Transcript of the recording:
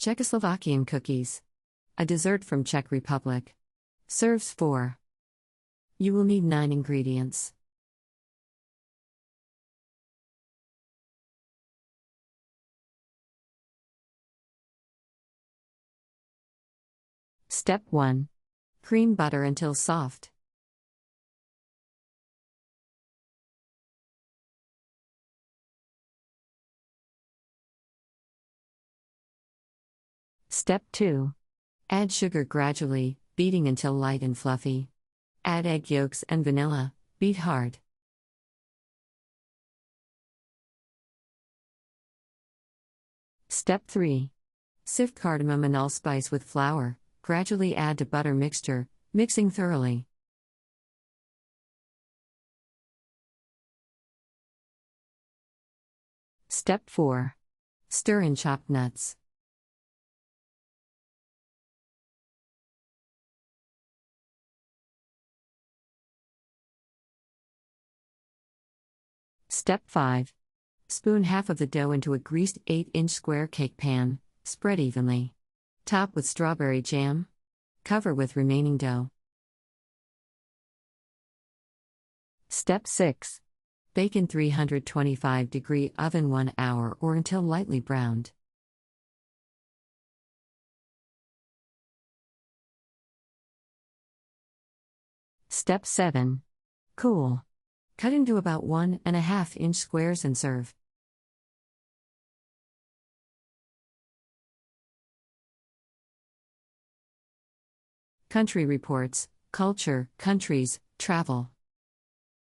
Czechoslovakian Cookies. A dessert from Czech Republic. Serves 4. You will need 9 ingredients. Step 1. Cream butter until soft. Step 2. Add sugar gradually, beating until light and fluffy. Add egg yolks and vanilla, beat hard. Step 3. Sift cardamom and allspice with flour, gradually add to butter mixture, mixing thoroughly. Step 4. Stir in chopped nuts. Step 5. Spoon half of the dough into a greased 8-inch square cake pan, spread evenly. Top with strawberry jam. Cover with remaining dough. Step 6. Bake in 325-degree oven 1 hour or until lightly browned. Step 7. Cool. Cut into about 1.5-inch squares and serve. Country Reports, Culture, Countries, Travel.